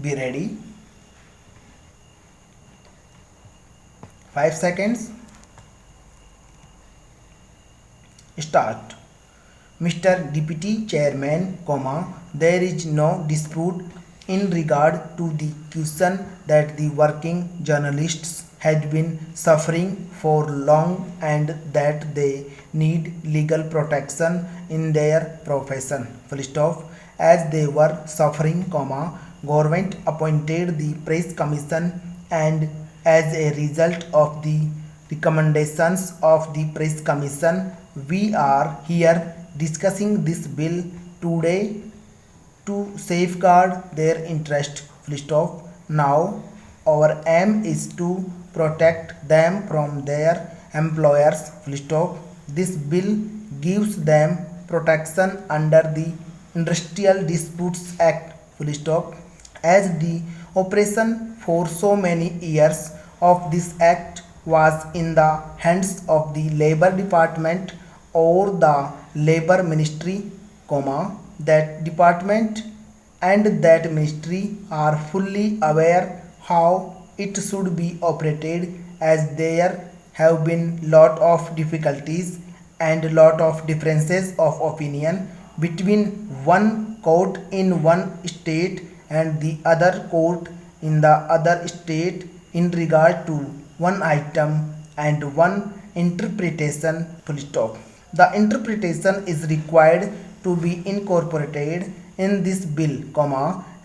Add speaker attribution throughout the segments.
Speaker 1: Be ready. 5 seconds. Start. Mr. Deputy Chairman, there is no dispute in regard to the question that the working journalists had been suffering for long and that they need legal protection in their profession. Full stop. As they were suffering, government appointed the press commission, and as a result of the recommendations of the press commission, we are here discussing this bill today to safeguard their interest. Full stop. Now, our aim is to protect them from their employers. Full stop. This bill gives them protection under the Industrial Disputes Act. Full stop. As the operation for so many years of this act was in the hands of the Labor Department or the Labor Ministry, that department and that ministry are fully aware how it should be operated, as there have been lot of difficulties and lot of differences of opinion between one court in one state and the other court in the other state in regard to one item and one interpretation. Full stop. The interpretation is required to be incorporated in this bill,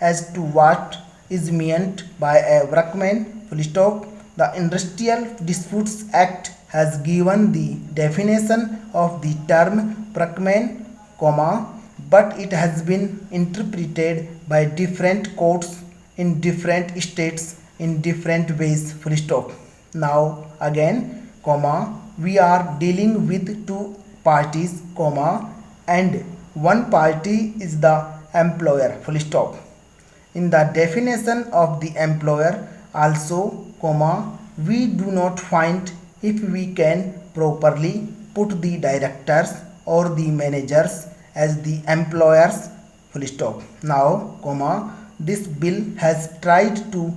Speaker 1: as to what is meant by a workman. Full stop. The Industrial Disputes Act has given the definition of the term workman, but it has been interpreted by different courts in different states in different ways. Full stop. Now again, we are dealing with two parties, and one party is the employer. Full stop. In the definition of the employer also, we do not find if we can properly put the directors or the managers as the employers. Full stop. Now, this bill has tried to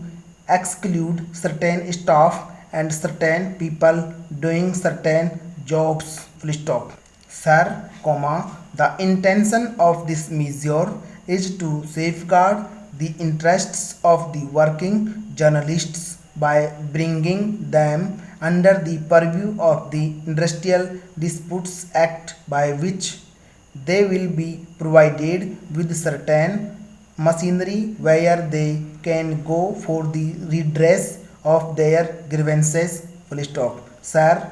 Speaker 1: exclude certain staff and certain people doing certain jobs. Full stop. Sir, the intention of this measure is to safeguard the interests of the working journalists by bringing them under the purview of the Industrial Disputes Act, by which they will be provided with certain machinery where they can go for the redress of their grievances. Full stop. Sir,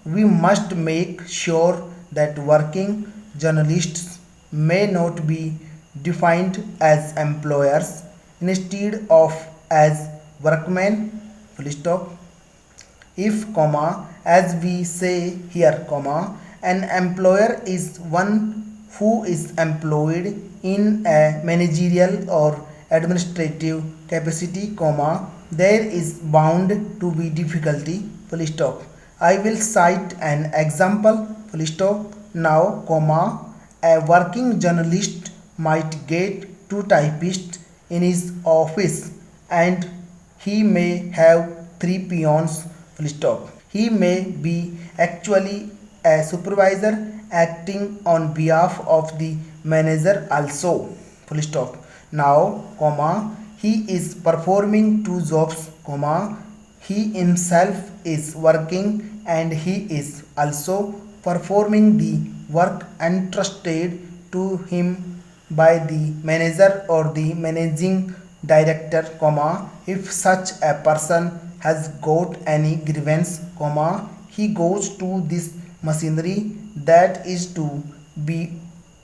Speaker 1: we must make sure that working journalists may not be defined as employers instead of as workmen. Full stop. If, as we say here, an employer is one who is employed in a managerial or administrative capacity, there is bound to be difficulty. Full stop. I will cite an example. Full stop. Now, a working journalist might get two typists in his office, and he may have three peons. Full stop. He may be actually a supervisor acting on behalf of the manager also. Full stop. Now, he is performing two jobs, he himself is working and he is also performing the work entrusted to him by the manager or the managing director, if such a person has got any grievance, he goes to this machinery that is to be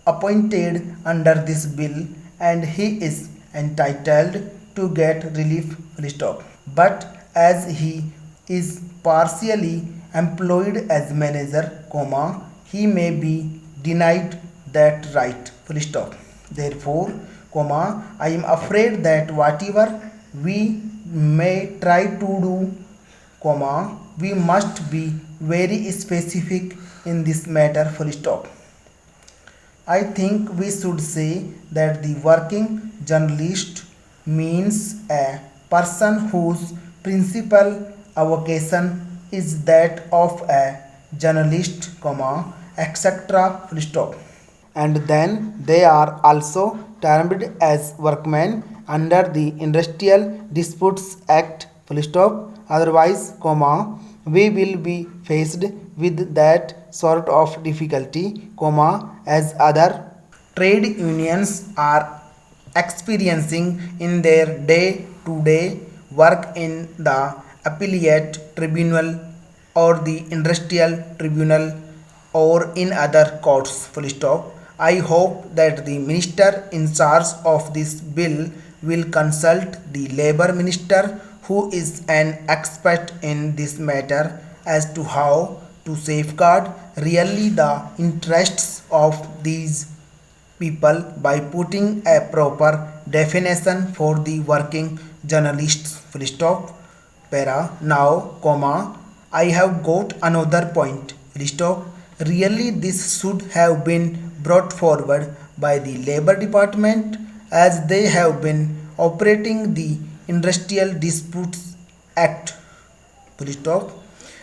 Speaker 1: appointed under this bill, and he is entitled to get relief. Full stop. But as he is partially employed as manager, he may be denied that right. Full stop. Therefore, I am afraid that whatever we may try to do, we must be very specific in this matter. Full stop. I think we should say that the working journalist means a person whose principal avocation is that of a journalist, comma, etc. Full stop. And then they are also termed as workmen under the Industrial Disputes Act, full stop. Otherwise, comma, we will be faced with that sort of difficulty, comma, as other trade unions are experiencing in their day-to-day work in the appellate tribunal or the industrial tribunal or in other courts, full stop. I hope that the minister in charge of this bill will consult the labor minister, who is an expert in this matter, as to how to safeguard really the interests of these people by putting a proper definition for the working journalists, full stop. Para now, comma, I have got another point, full stop. Really, this should have been brought forward by the labor department, as they have been operating the Industrial Disputes Act, full stop.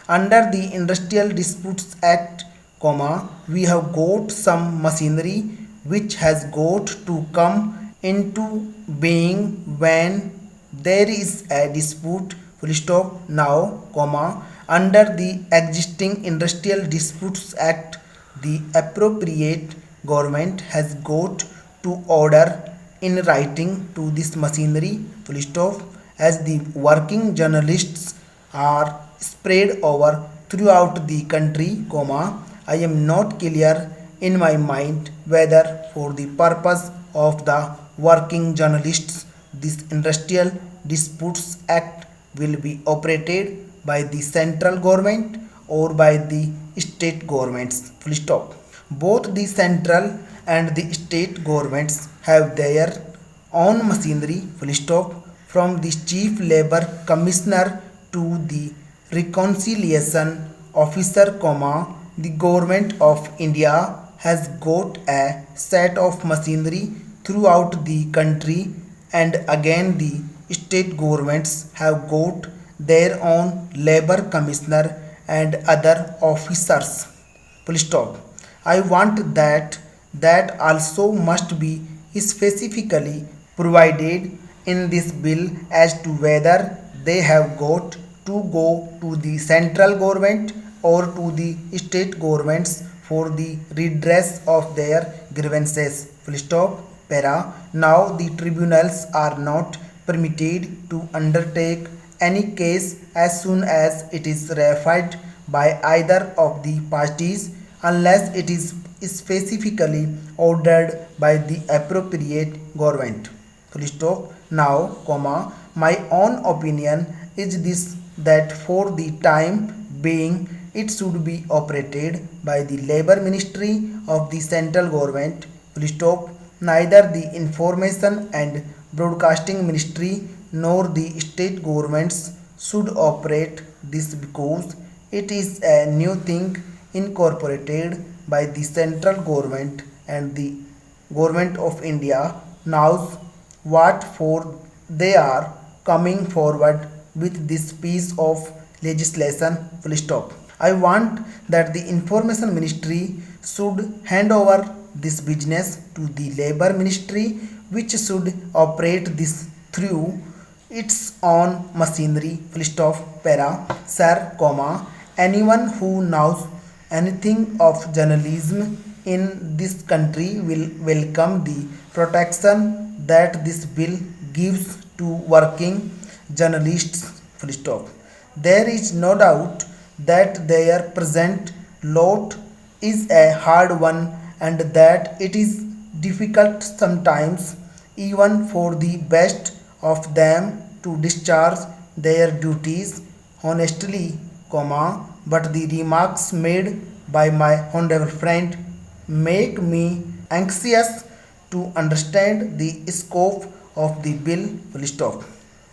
Speaker 1: Under the Industrial Disputes Act, comma, we have got some machinery which has got to come into being when there is a dispute, full stop. Now, comma, under the existing Industrial Disputes Act, the appropriate government has got to order in writing to this machinery, full stop, as the working journalists are spread over throughout the country, comma. I am not clear in my mind whether for the purpose of the working journalists this Industrial Disputes Act will be operated by the central government or by the state governments, full stop. Both the central and the state governments have their own machinery, full stop, from the chief labor commissioner to the reconciliation officer, comma. The government of India has got a set of machinery throughout the country, and again the state governments have got their own labor commissioner and other officers, full stop. I want that also must be specifically provided in this bill as to whether they have got to go to the central government or to the state governments for the redress of their grievances, full stop. Para now, the tribunals are not permitted to undertake any case as soon as it is ratified by either of the parties, unless it is specifically ordered by the appropriate government, full stop. Now, comma, my own opinion is this, that for the time being it should be operated by the labor ministry of the central government, full stop. Neither the information and broadcasting ministry nor the state governments should operate this, because it is a new thing incorporated by the central government, and the government of India knows what for they are coming forward with this piece of legislation, full stop. I want that the information ministry should hand over this business to the labor ministry, which should operate this through its own machinery, full stop. Para sir, comma, anyone who knows anything of journalism in this country will welcome the protection that this bill gives to working journalists, full stop. There is no doubt that their present lot is a hard one, and that it is difficult sometimes even for the best of them to discharge their duties honestly, comma, but the remarks made by my honorable friend make me anxious to understand the scope of the bill, full stop.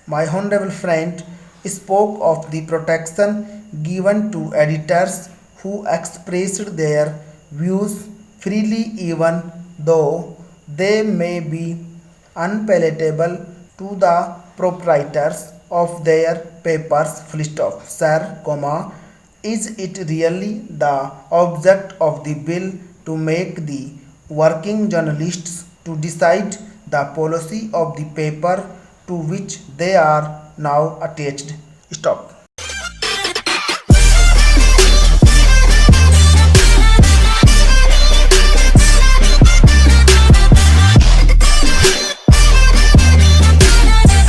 Speaker 1: My honorable friend spoke of the protection given to editors who expressed their views freely, even though they may be unpalatable to the proprietors of their papers, full stop. Sir, comma, is it really the object of the bill to make the working journalists to decide the policy of the paper to which they are now attached? Stop.